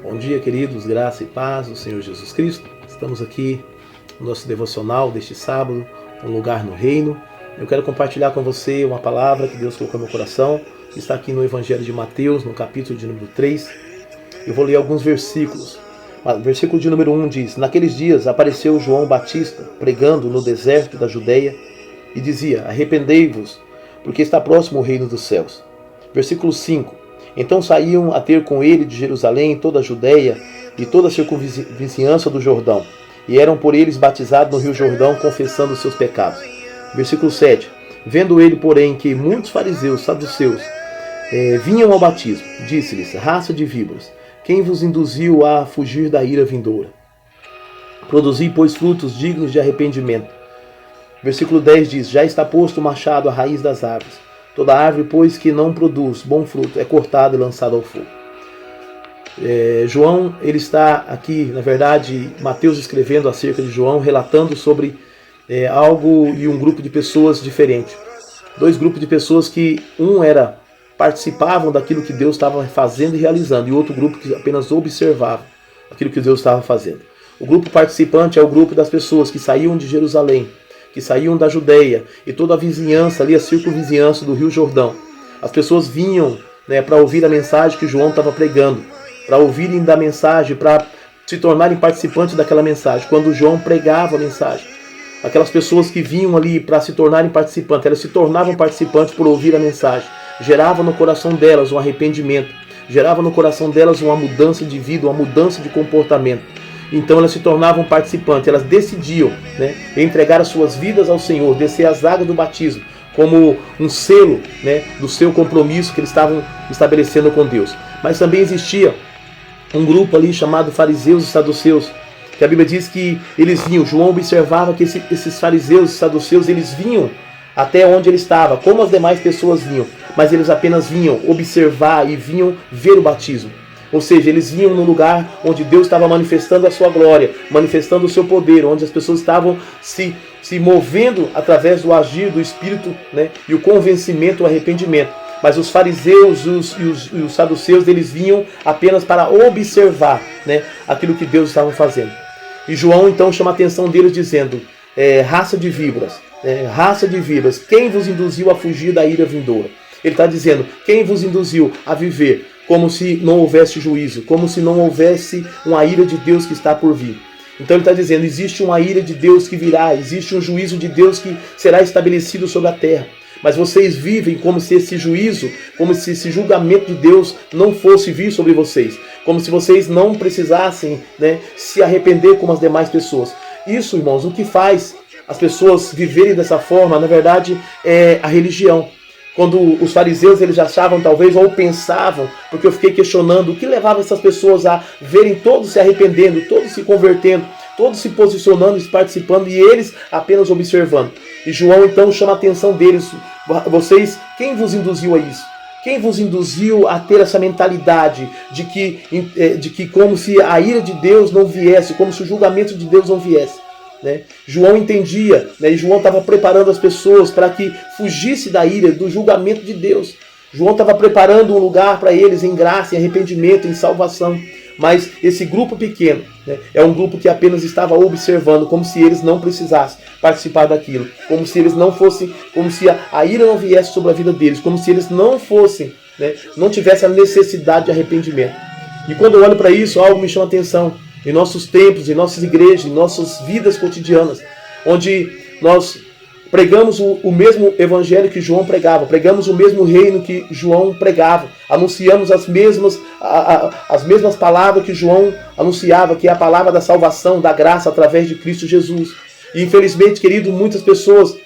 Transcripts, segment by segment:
Bom dia, queridos, graça e paz do Senhor Jesus Cristo. Estamos aqui no nosso devocional deste sábado, Um Lugar no Reino. Eu quero compartilhar com você uma palavra que Deus colocou no meu coração, que está aqui no Evangelho de Mateus, no capítulo de número 3. Eu vou ler alguns versículos. O versículo de número 1 diz: Naqueles dias apareceu João Batista, pregando no deserto da Judeia, e dizia: Arrependei-vos, porque está próximo o reino dos céus. Versículo 5: Então saíam a ter com ele de Jerusalém toda a Judeia e toda a circunvizinhança do Jordão, e eram por eles batizados no rio Jordão, confessando os seus pecados. Versículo 7: Vendo ele, porém, que muitos fariseus, saduceus, vinham ao batismo, disse-lhes: Raça de víboras, quem vos induziu a fugir da ira vindoura? Produzi, pois, frutos dignos de arrependimento. Versículo 10 diz: Já está posto o machado à raiz das árvores. Toda árvore, pois, que não produz bom fruto, é cortada e lançada ao fogo. João, ele está aqui, na verdade, Mateus escrevendo acerca de João, relatando sobre algo e um grupo de pessoas diferente. Dois grupos de pessoas que participavam daquilo que Deus estava fazendo e realizando, e outro grupo que apenas observava aquilo que Deus estava fazendo. O grupo participante é o grupo das pessoas que saíam de Jerusalém, que saíam da Judeia e toda a vizinhança ali, a circunvizinhança do Rio Jordão. As pessoas vinham para ouvir a mensagem que João estava pregando, para ouvirem da mensagem, para se tornarem participantes daquela mensagem. Quando João pregava a mensagem, aquelas pessoas que vinham ali para se tornarem participantes, elas se tornavam participantes por ouvir a mensagem. Gerava no coração delas um arrependimento, gerava no coração delas uma mudança de vida, uma mudança de comportamento. Então elas se tornavam participantes, elas decidiam entregar as suas vidas ao Senhor, descer as águas do batismo, como um selo do seu compromisso que eles estavam estabelecendo com Deus. Mas também existia um grupo ali chamado fariseus e saduceus, que a Bíblia diz que eles vinham. João observava que esses fariseus e saduceus, eles vinham até onde ele estava, como as demais pessoas vinham, mas eles apenas vinham observar e vinham ver o batismo. Ou seja, eles vinham no lugar onde Deus estava manifestando a sua glória, manifestando o seu poder, onde as pessoas estavam se movendo através do agir do Espírito, e o convencimento, o arrependimento. Mas os fariseus e os saduceus, eles vinham apenas para observar aquilo que Deus estava fazendo. E João então chama a atenção deles dizendo: raça de víboras, quem vos induziu a fugir da ira vindoura? Ele está dizendo: quem vos induziu a viver como se não houvesse juízo, como se não houvesse uma ira de Deus que está por vir? Então ele está dizendo: existe uma ira de Deus que virá, existe um juízo de Deus que será estabelecido sobre a terra. Mas vocês vivem como se esse juízo, como se esse julgamento de Deus não fosse vir sobre vocês. Como se vocês não precisassem se arrepender como as demais pessoas. Isso, irmãos, o que faz as pessoas viverem dessa forma, na verdade, é a religião. Quando os fariseus, eles achavam talvez, ou pensavam, porque eu fiquei questionando, o que levava essas pessoas a verem todos se arrependendo, todos se convertendo, todos se posicionando, participando, e eles apenas observando. E João então chama a atenção deles: vocês, quem vos induziu a isso? Quem vos induziu a ter essa mentalidade de que como se a ira de Deus não viesse, como se o julgamento de Deus não viesse? João entendia, e João estava preparando as pessoas para que fugisse da ira, do julgamento de Deus. João estava preparando um lugar para eles em graça, em arrependimento, em salvação. Mas esse grupo pequeno é um grupo que apenas estava observando, como se eles não precisassem participar daquilo, como se eles não fossem, como se a ira não viesse sobre a vida deles, como se eles não fossem, não tivessem a necessidade de arrependimento. E quando eu olho para isso, algo me chama a atenção. Em nossos templos, em nossas igrejas, em nossas vidas cotidianas, onde nós pregamos o mesmo evangelho que João pregava, pregamos o mesmo reino que João pregava, anunciamos as mesmas palavras que João anunciava, que é a palavra da salvação, da graça através de Cristo Jesus. E infelizmente, querido, muitas pessoas,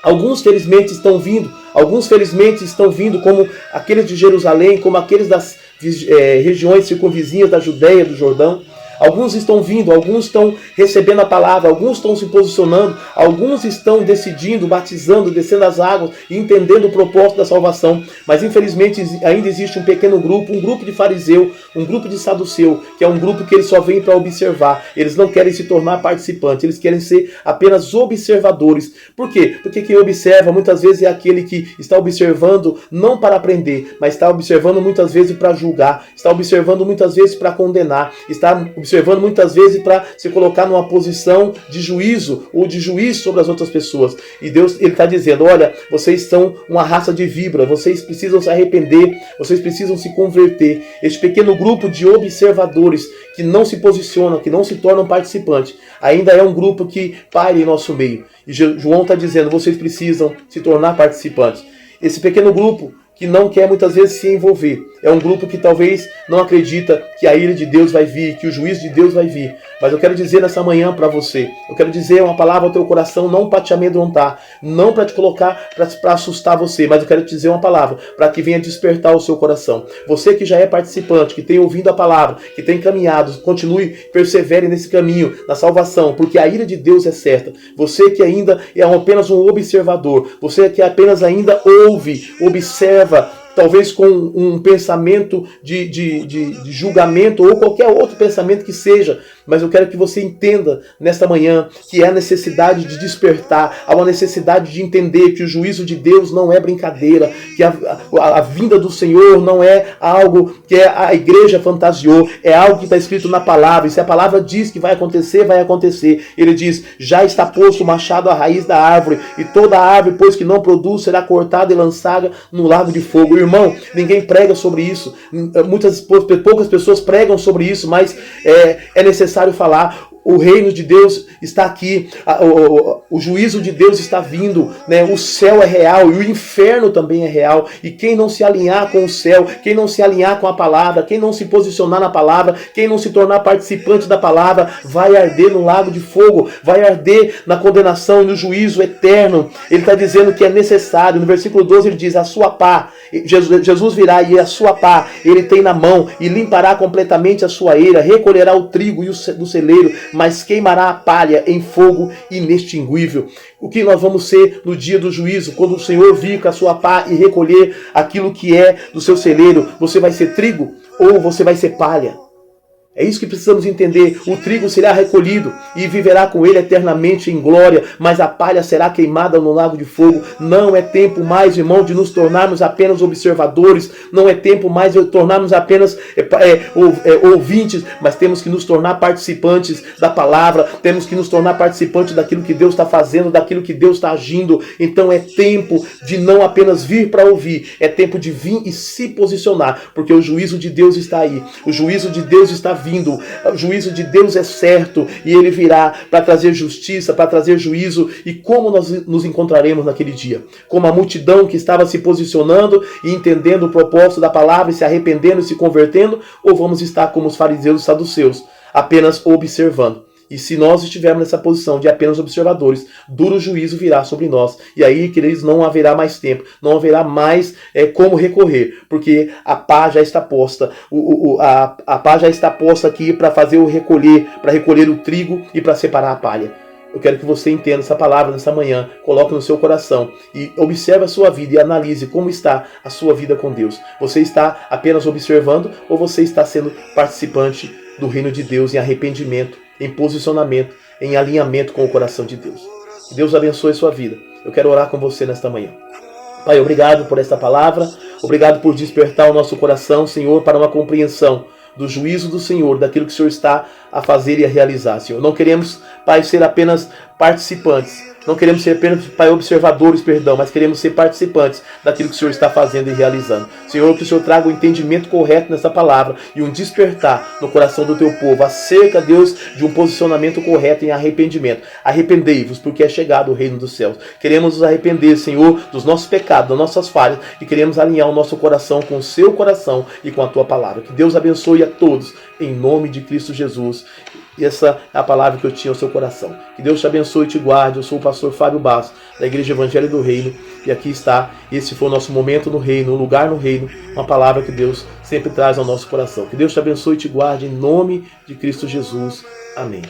alguns felizmente estão vindo como aqueles de Jerusalém, como aqueles das regiões circunvizinhas da Judeia, do Jordão. Alguns estão vindo, alguns estão recebendo a palavra, alguns estão se posicionando, alguns estão decidindo, batizando, descendo as águas e entendendo o propósito da salvação. Mas infelizmente ainda existe um pequeno grupo, um grupo de fariseu, um grupo de saduceu, que é um grupo que eles só vêm para observar. Eles não querem se tornar participantes, eles querem ser apenas observadores. Por quê? Porque quem observa muitas vezes é aquele que está observando não para aprender, mas está observando muitas vezes para julgar, está observando muitas vezes para condenar, está observando muitas vezes para se colocar numa posição de juízo ou de juiz sobre as outras pessoas. E Deus, ele está dizendo, olha, vocês são uma raça de víbora, vocês precisam se arrepender, vocês precisam se converter. Este pequeno grupo de observadores que não se posicionam, que não se tornam participantes, ainda é um grupo que paira em nosso meio. E João está dizendo, vocês precisam se tornar participantes. Esse pequeno grupo que não quer muitas vezes se envolver. É um grupo que talvez não acredita que a ira de Deus vai vir, que o juízo de Deus vai vir. Mas eu quero dizer nessa manhã para você, eu quero dizer uma palavra ao teu coração, não para te amedrontar, não para te colocar, para assustar você, mas eu quero te dizer uma palavra para que venha despertar o seu coração. Você que já é participante, que tem ouvido a palavra, que tem caminhado, continue, persevere nesse caminho, na salvação, porque a ira de Deus é certa. Você que ainda é apenas um observador, você que apenas ainda ouve, observa, talvez com um pensamento de julgamento ou qualquer outro pensamento que seja, mas eu quero que você entenda nesta manhã que é a necessidade de despertar, há uma necessidade de entender que o juízo de Deus não é brincadeira, que a vinda do Senhor não é algo que a igreja fantasiou, é algo que está escrito na palavra, e se a palavra diz que vai acontecer, vai acontecer. Ele diz, já está posto o machado à raiz da árvore, e toda árvore, pois que não produz, será cortada e lançada no lago de fogo. Irmão, ninguém prega sobre isso, poucas pessoas pregam sobre isso, mas é necessário falar. O reino de Deus está aqui, o juízo de Deus está vindo, né? O céu é real e o inferno também é real. E quem não se alinhar com o céu, quem não se alinhar com a palavra, quem não se posicionar na palavra, quem não se tornar participante da palavra, vai arder no lago de fogo, vai arder na condenação e no juízo eterno. Ele está dizendo que é necessário. No versículo 12 ele diz, a sua pá, Jesus virá e a sua pá ele tem na mão e limpará completamente a sua eira, recolherá o trigo do celeiro, mas queimará a palha em fogo inextinguível. O que nós vamos ser no dia do juízo, quando o Senhor vir com a sua pá e recolher aquilo que é do seu celeiro? Você vai ser trigo ou você vai ser palha? É isso que precisamos entender. O trigo será recolhido e viverá com ele eternamente em glória, mas a palha será queimada no lago de fogo. Não é tempo mais, irmão, de nos tornarmos apenas observadores. Não é tempo mais de tornarmos apenas ouvintes, mas temos que nos tornar participantes da palavra. Temos que nos tornar participantes daquilo que Deus está fazendo, daquilo que Deus está agindo. Então é tempo de não apenas vir para ouvir, é tempo de vir e se posicionar, porque o juízo de Deus está aí. O juízo de Deus está vindo. O juízo de Deus é certo e ele virá para trazer justiça, para trazer juízo. E como nós nos encontraremos naquele dia? Como a multidão que estava se posicionando e entendendo o propósito da palavra e se arrependendo e se convertendo? Ou vamos estar como os fariseus e saduceus, apenas observando? E se nós estivermos nessa posição de apenas observadores, duro juízo virá sobre nós. E aí, queridos, não haverá mais tempo, não haverá mais como recorrer, porque a pá já está posta. A pá já está posta aqui para fazer para recolher o trigo e para separar a palha. Eu quero que você entenda essa palavra nessa manhã, coloque no seu coração e observe a sua vida e analise como está a sua vida com Deus. Você está apenas observando ou você está sendo participante do reino de Deus em arrependimento, em posicionamento, em alinhamento com o coração de Deus? Que Deus abençoe sua vida. Eu quero orar com você nesta manhã. Pai, obrigado por esta palavra, obrigado por despertar o nosso coração, Senhor, para uma compreensão do juízo do Senhor, daquilo que o Senhor está a fazer e a realizar, Senhor. Não queremos, Pai, ser apenas participantes, não queremos ser apenas, Pai, observadores, mas queremos ser participantes daquilo que o Senhor está fazendo e realizando. Senhor, que o Senhor traga o entendimento correto nessa palavra e um despertar no coração do teu povo acerca, Deus, de um posicionamento correto em arrependimento. Arrependei-vos, porque é chegado o reino dos céus. Queremos nos arrepender, Senhor, dos nossos pecados, das nossas falhas, e queremos alinhar o nosso coração com o seu coração e com a tua palavra. Que Deus abençoe a todos, em nome de Cristo Jesus. E essa é a palavra que eu tinha ao seu coração. Que Deus te abençoe e te guarde. Eu sou o pastor Fábio Basso, da Igreja Evangelho do Reino. E aqui está, esse foi o nosso momento no reino, um lugar no reino, uma palavra que Deus sempre traz ao nosso coração. Que Deus te abençoe e te guarde em nome de Cristo Jesus. Amém.